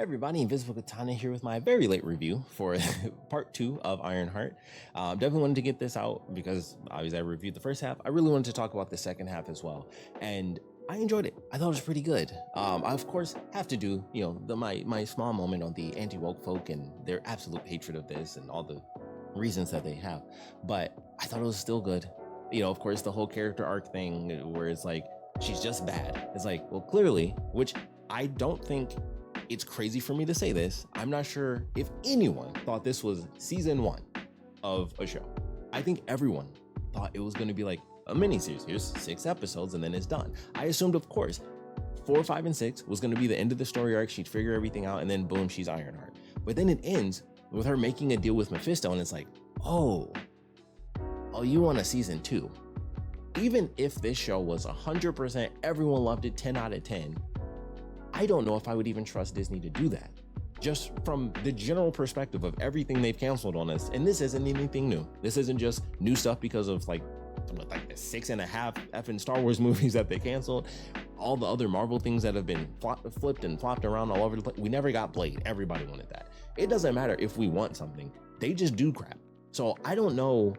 Everybody, Invisiblekatana here with my very late review for part 2 of Ironheart. Definitely wanted to get this out because obviously I reviewed the first half. I really wanted to talk about the second half as well, and I enjoyed it. I thought it was pretty good. I of course have to do my small moment on the anti-woke folk and their absolute hatred of this and all the reasons that they have, but I thought it was still good. Of course, the whole character arc thing where it's like she's just bad. It's like, well, clearly, which I don't think. It's crazy for me to say this. I'm not sure if anyone thought this was season 1 of a show. I think everyone thought it was going to be like a miniseries. Here's 6 episodes and then it's done. I assumed, of course, 4, 5, and 6 was going to be the end of the story arc. She'd figure everything out and then boom, she's Ironheart. But then it ends with her making a deal with Mephisto and it's like, oh, you want a season 2. Even if this show was 100%, everyone loved it, 10 out of 10. I don't know if I would even trust Disney to do that. Just from the general perspective of everything they've canceled on us. And this isn't anything new. This isn't just new stuff because of like the 6.5 effing Star Wars movies that they canceled. All the other Marvel things that have been flipped and flopped around all over the place. We never got Blade. Everybody wanted that. It doesn't matter if we want something. They just do crap. So I don't know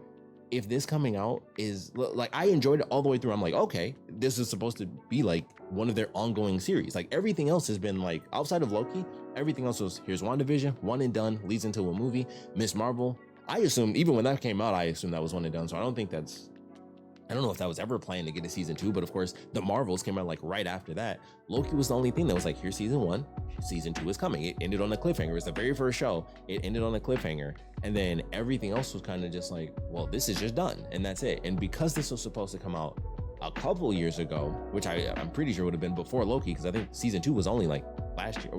if this coming out is like, I enjoyed it all the way through. I'm like, okay, this is supposed to be like one of their ongoing series. Like everything else has been like, outside of Loki, everything else was, here's WandaVision, one and done, leads into a movie. Miss Marvel, I assume, even when that came out, I assumed that was one and done. So I don't know if that was ever planned to get a season 2, but of course the Marvels came out like right after that. Loki was the only thing that was like, here's season 1, season 2 is coming. It ended on a cliffhanger. It was the very first show. It ended on a cliffhanger. And then everything else was kind of just like, well, this is just done. And that's it. And because this was supposed to come out a couple years ago, which I'm pretty sure would have been before Loki, because I think season 2 was only like last year.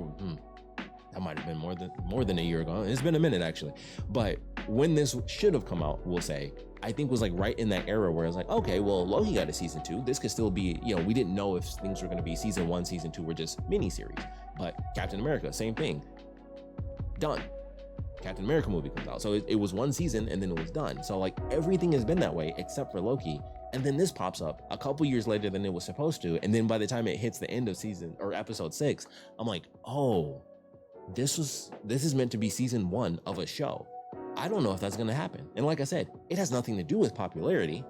That might have been more than a year ago. It's been a minute actually. But when this should have come out, we'll say, I think was like right in that era where it's like, okay, well, Loki got a season 2. This could still be, we didn't know if things were going to be season 1, season 2 were just miniseries. But Captain America, same thing. Done. Captain America movie comes out. So it was one season and then it was done. So like everything has been that way except for Loki. And then this pops up a couple years later than it was supposed to. And then by the time it hits the end of season or episode 6, I'm like, oh, this is meant to be season 1 of a show. I don't know if that's going to happen. And like I said, it has nothing to do with popularity.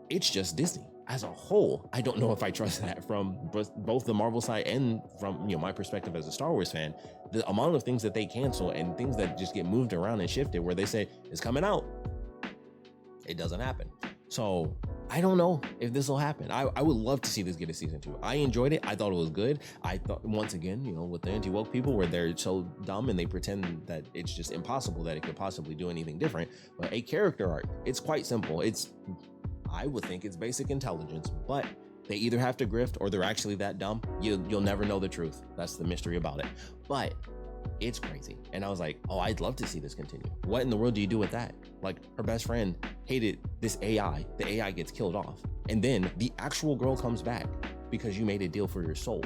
It's just Disney as a whole. I don't know if I trust that from both the Marvel side and from my perspective as a Star Wars fan. The amount of things that they cancel and things that just get moved around and shifted where they say it's coming out, it doesn't happen. So I don't know if this will happen. I would love to see this get a season 2. I enjoyed it. I thought it was good. I thought, once again, with the anti-woke people where they're so dumb and they pretend that it's just impossible that it could possibly do anything different. But a character arc, it's quite simple. I would think it's basic intelligence, but they either have to grift or they're actually that dumb. You'll never know the truth. That's the mystery about it. But it's crazy. And I was like, oh, I'd love to see this continue. What in the world do you do with that? Like, her best friend hated this AI. The AI gets killed off. And then the actual girl comes back because you made a deal for your soul.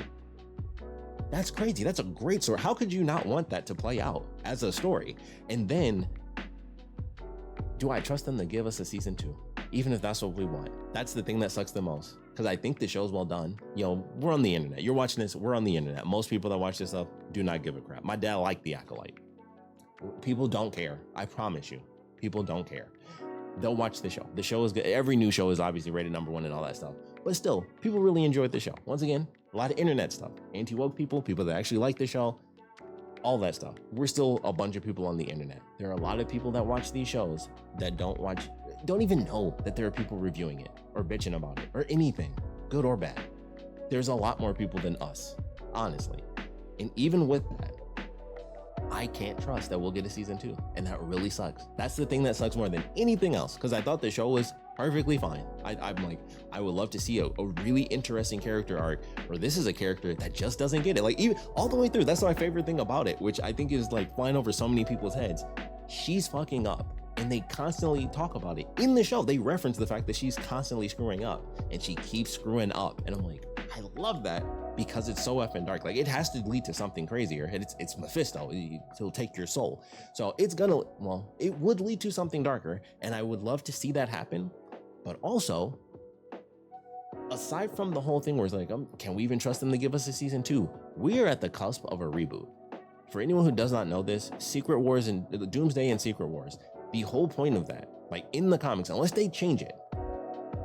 That's crazy. That's a great story. How could you not want that to play out as a story? And then, do I trust them to give us a season 2? Even if that's what we want. That's the thing that sucks the most. Because I think the show's well done. We're on the internet. You're watching this, we're on the internet. Most people that watch this stuff do not give a crap. My dad liked The Acolyte. People don't care. I promise you. People don't care. They'll watch the show. The show is good. Every new show is obviously rated #1 and all that stuff. But still, people really enjoyed the show. Once again, a lot of internet stuff. Anti-woke people that actually like the show, all that stuff. We're still a bunch of people on the internet. There are a lot of people that watch these shows that don't even know that there are people reviewing it or bitching about it or anything, good or bad. There's a lot more people than us, honestly. And even with that, I can't trust that we'll get a season 2. And that really sucks. That's the thing that sucks more than anything else. Because I thought the show was perfectly fine. I'm like, I would love to see a really interesting character arc where this is a character that just doesn't get it. Like, even all the way through, that's my favorite thing about it, which I think is like flying over so many people's heads. She's fucking up. And they constantly talk about it in the show. They reference the fact that she's constantly screwing up and she keeps screwing up. And I'm like, I love that because it's so effing dark. Like, it has to lead to something crazier. It's Mephisto. He'll take your soul. So it would lead to something darker. And I would love to see that happen. But also, aside from the whole thing where it's like, can we even trust them to give us a season 2? We are at the cusp of a reboot. For anyone who does not know this, Secret Wars and Doomsday and Secret Wars, the whole point of that, like in the comics, unless they change it,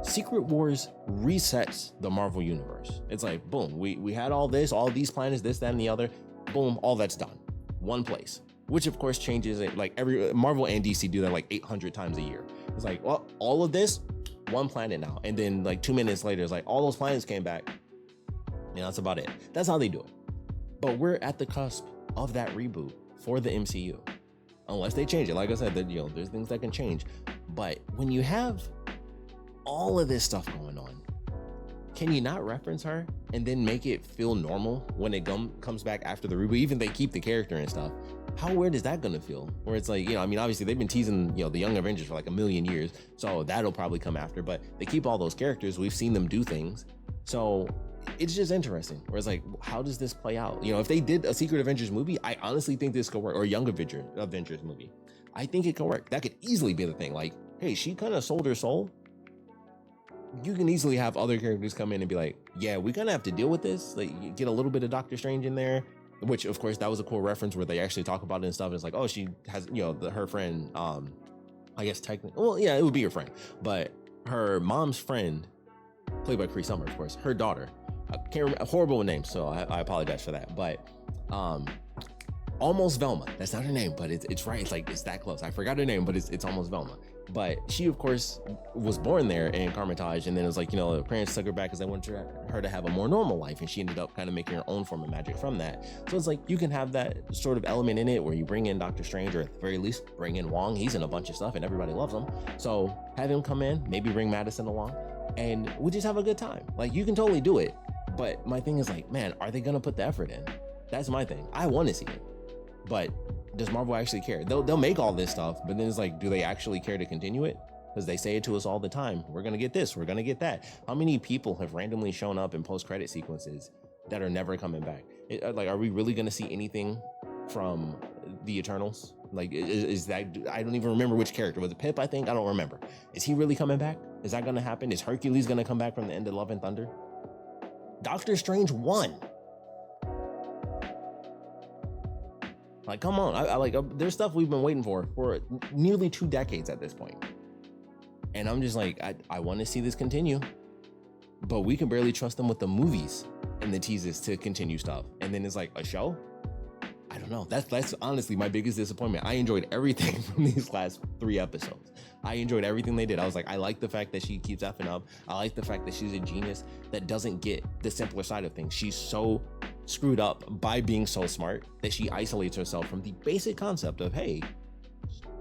Secret Wars resets the Marvel universe. It's like, boom, we had all this, all these planets, this, that, and the other. Boom, all that's done. One place. Which of course changes it. Like every Marvel and DC do that like 800 times a year. It's like, well, all of this, one planet now. And then like 2 minutes later, it's like all those planets came back. And that's about it. That's how they do it. But we're at the cusp of that reboot for the MCU. Unless they change it. Like I said, there's things that can change. But when you have all of this stuff going on, can you not reference her and then make it feel normal when it comes back after the reboot? Even if they keep the character and stuff, how weird is that gonna feel? Where it's like, I mean, obviously they've been teasing, the Young Avengers for like a million years, so that'll probably come after, but they keep all those characters. We've seen them do things. So it's just interesting. Where it's like, how does this play out? If they did a Secret Avengers movie, I honestly think this could work, or a Young Avengers movie. I think it could work. That could easily be the thing. Like, hey, she kind of sold her soul. You can easily have other characters come in and be like, yeah, we kind of have to deal with this. Like, you get a little bit of Doctor Strange in there, which of course that was a cool reference where they actually talk about it and stuff. And it's like, oh, she has, her friend, I guess technically, well, yeah, it would be her friend, but her mom's friend, played by Cree Summer, of course, her daughter, I can't remember, horrible name, so I apologize for that. But almost Velma, that's not her name, but it's right. It's like, it's that close. I forgot her name, but it's almost Velma. But she, of course, was born there in Carmitage, and then it was like, the parents took her back because they wanted her to have a more normal life, and she ended up kind of making her own form of magic from that. So it's like, you can have that sort of element in it where you bring in Doctor Strange, or at the very least, bring in Wong. He's in a bunch of stuff, and everybody loves him. So have him come in, maybe bring Madison along, and we just have a good time. Like, you can totally do it. But my thing is like, man, are they going to put the effort in? That's my thing. I want to see it. But does Marvel actually care? They'll make all this stuff, but then it's like, do they actually care to continue it? Because they say it to us all the time. We're going to get this. We're going to get that. How many people have randomly shown up in post-credit sequences that are never coming back? Like, are we really going to see anything from the Eternals? Like, is that, I don't even remember which character. Was it Pip, I think? I don't remember. Is he really coming back? Is that going to happen? Is Hercules going to come back from the end of Love and Thunder? Doctor Strange won. Like, come on. I like, there's stuff we've been waiting for nearly 2 decades at this point. And I'm just like, I want to see this continue, but we can barely trust them with the movies and the teases to continue stuff. And then it's like, a show? I don't know. That's honestly my biggest disappointment. I enjoyed everything from these last 3 episodes. I enjoyed everything they did. I was like, I like the fact that she keeps effing up. I like the fact that she's a genius that doesn't get the simpler side of things. She's so screwed up by being so smart that she isolates herself from the basic concept of, hey,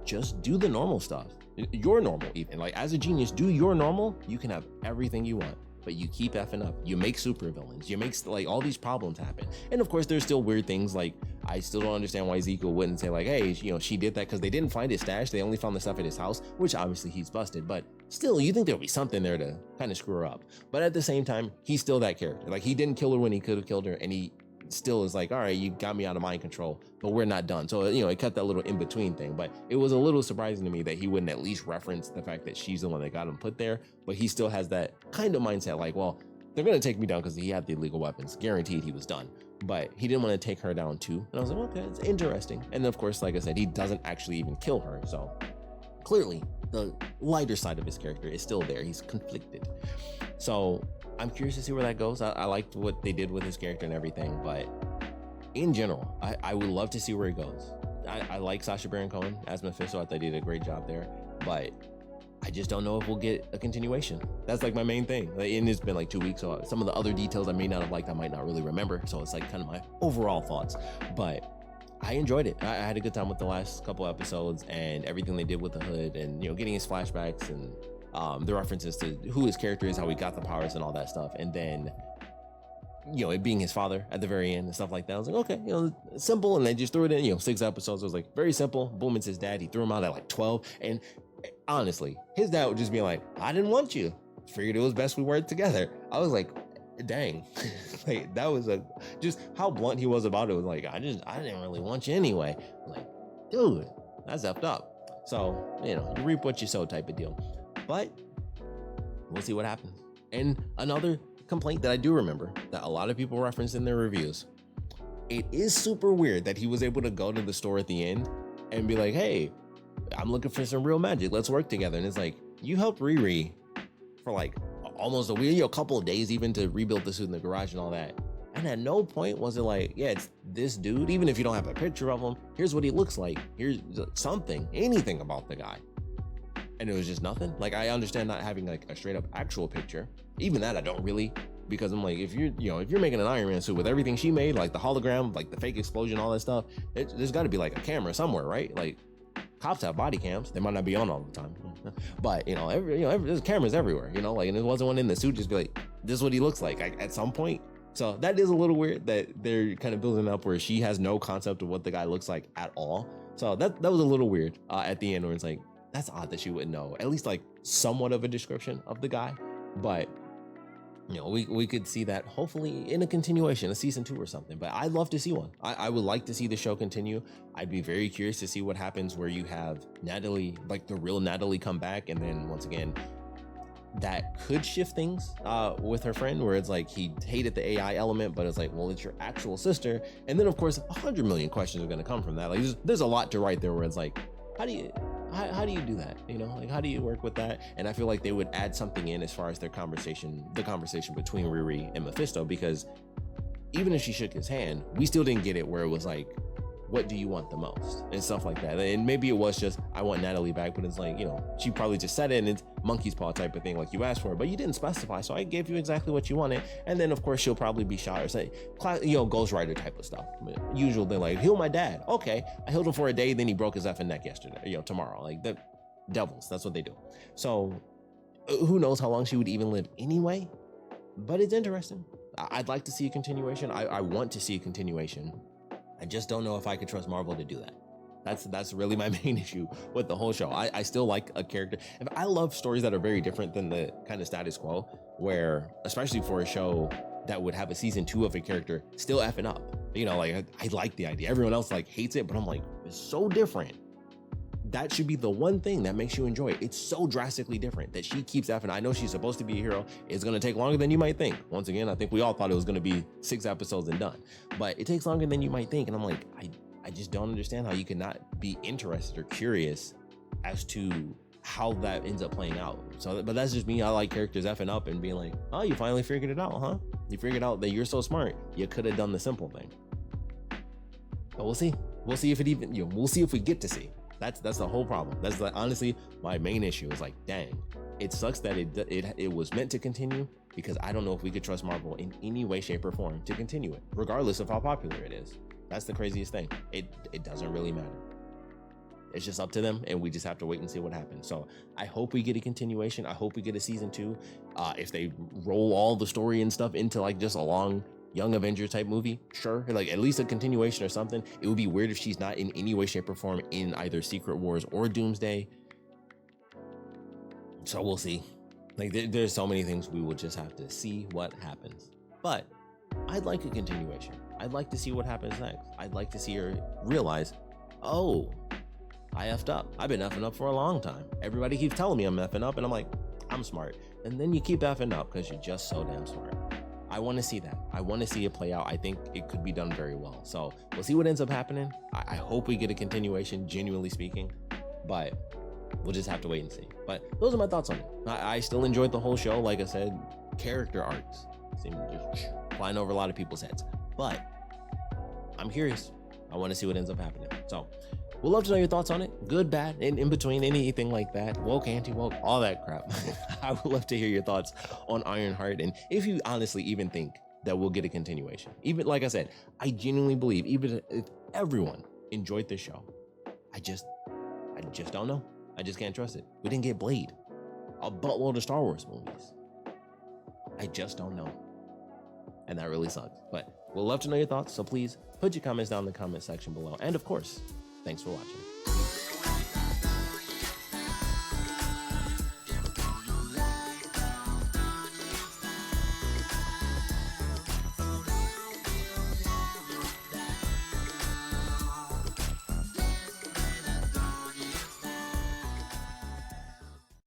just do the normal stuff. You're normal, even. Like, as a genius, do your normal. You can have everything you want, but you keep effing up. You make supervillains. You make like all these problems happen. And of course, there's still weird things. Like, I still don't understand why Ezekiel wouldn't say like, hey, she did that because they didn't find his stash. They only found the stuff at his house, which obviously he's busted. But still, you think there'll be something there to kind of screw her up. But at the same time, he's still that character. Like, he didn't kill her when he could have killed her, and he still is like, all right, you got me out of mind control, but we're not done. So, it kept that little in-between thing. But it was a little surprising to me that he wouldn't at least reference the fact that she's the one that got him put there. But he still has that kind of mindset, like, well, they're going to take me down because he had the illegal weapons. Guaranteed he was done. But he didn't want to take her down too. And I was like, okay, it's interesting. And of course, like I said, he doesn't actually even kill her. So clearly the lighter side of his character is still there. He's conflicted. So I'm curious to see where that goes. I liked what they did with his character and everything, but in general, I would love to see where it goes. I like Sacha Baron Cohen as Mephisto. I thought he did a great job there, but I just don't know if we'll get a continuation. That's like my main thing. And it's been like 2 weeks, so some of the other details I may not have liked, I might not really remember. So it's like kind of my overall thoughts, but I enjoyed it. I had a good time with the last couple episodes and everything they did with the Hood, and getting his flashbacks and the references to who his character is, how he got the powers and all that stuff. And then, it being his father at the very end and stuff like that. I was like, okay, simple. And they just threw it in, 6 episodes. It was like very simple. Boom, it's his dad. He threw him out at like 12. And honestly, his dad would just be like, I didn't want you. Figured it was best we worked together. I was like, dang. Like, that was just how blunt he was about it. Was like, I didn't really want you anyway. Like, dude, that's effed up. So, you reap what you sow type of deal. But we'll see what happens. And another complaint that I do remember that a lot of people referenced in their reviews, it is super weird that he was able to go to the store at the end and be like, hey, I'm looking for some real magic. Let's work together. And it's like, you helped Riri for like almost a week, a couple of days even to rebuild the suit in the garage and all that. And at no point was it like, yeah, it's this dude. Even if you don't have a picture of him, here's what he looks like. Here's something, anything about the guy. And it was just nothing. Like, I understand not having like a straight up actual picture. Even that I don't really, because I'm like, if you're making an Iron Man suit with everything she made, like the hologram, like the fake explosion, all that stuff, there's got to be like a camera somewhere, right? Like, cops have body cams. They might not be on all the time, but there's cameras everywhere. Like, and there wasn't one in the suit. Just be like, this is what he looks like at some point. So that is a little weird that they're kind of building up where she has no concept of what the guy looks like at all. So that was a little weird at the end, where it's like, that's odd that she wouldn't know at least like somewhat of a description of the guy. But we could see that hopefully in a continuation, a season 2 or something. But I'd love to see one. I would like to see the show continue. I'd be very curious to see what happens where you have Natalie, like the real Natalie, come back, and then once again, that could shift things with her friend, where it's like he hated the AI element, but it's like, well, it's your actual sister. And then of course 100 million questions are going to come from that. Like, there's a lot to write there, where it's like, how do you do that? Like, how do you work with that? And I feel like they would add something in as far as the conversation between Riri and Mephisto, because even if she shook his hand, we still didn't get it where it was like, what do you want the most and stuff like that. And maybe it was just, I want Natalie back, but it's like, she probably just said it and it's monkey's paw type of thing, like you asked for it, but you didn't specify, so I gave you exactly what you wanted. And then of course she'll probably be shot or say, ghostwriter type of stuff. Usual thing, like, heal my dad. Okay, I healed him for a day, then he broke his effing neck yesterday, tomorrow. Like, the devils, that's what they do. So who knows how long she would even live anyway, but it's interesting. I'd like to see a continuation. I want to see a continuation. I just don't know if I could trust Marvel to do that. That's really my main issue with the whole show. I still like a character. I love stories that are very different than the kind of status quo, where, especially for a show that would have a season 2 of a character still effing up. Like, I like the idea. Everyone else like hates it, but I'm like, it's so different. That should be the one thing that makes you enjoy it. It's so drastically different that she keeps effing. I know she's supposed to be a hero. It's going to take longer than you might think. Once again, I think we all thought it was going to be 6 episodes and done, but it takes longer than you might think. And I'm like, I just don't understand how you cannot be interested or curious as to how that ends up playing out. So, but that's just me. I like characters effing up and being like, oh, you finally figured it out, huh? You figured out that you're so smart. You could have done the simple thing. But we'll see. We'll see if it even, we'll see if we get to see. That's the whole problem. That's honestly my main issue. Is like, dang, it sucks that it was meant to continue, because I don't know if we could trust Marvel in any way, shape, or form to continue it, regardless of how popular it is. That's the craziest thing. It doesn't really matter. It's just up to them, and we just have to wait and see what happens. So I hope we get a continuation. I hope we get a season 2. If they roll all the story and stuff into like just a long Young Avengers type movie, sure, like at least a continuation or something. It would be weird if she's not in any way, shape, or form in either Secret Wars or Doomsday. So we'll see. Like, there's so many things we will just have to see what happens. But I'd like a continuation. I'd like to see what happens next. I'd like to see her realize, oh, I effed up. I've been effing up for a long time. Everybody keeps telling me I'm effing up, and I'm like, I'm smart. And then you keep effing up because you're just so damn smart. I want to see that. I want to see it play out. I think it could be done very well. So we'll see what ends up happening. I hope we get a continuation, genuinely speaking, but we'll just have to wait and see. But those are my thoughts on it. I still enjoyed the whole show. Like I said, character arcs seem just flying over a lot of people's heads, but I'm curious. I want to see what ends up happening. So we'd love to know your thoughts on it. Good, bad, and in between, anything like that. Woke, anti-woke, all that crap. I would love to hear your thoughts on Ironheart, and if you honestly even think that we'll get a continuation. Even, like I said, I genuinely believe, even if everyone enjoyed this show, I just don't know. I just can't trust it. We didn't get Blade, a buttload of Star Wars movies. I just don't know. And that really sucks. But we'd love to know your thoughts, so please put your comments down in the comment section below. And of course, thanks for watching.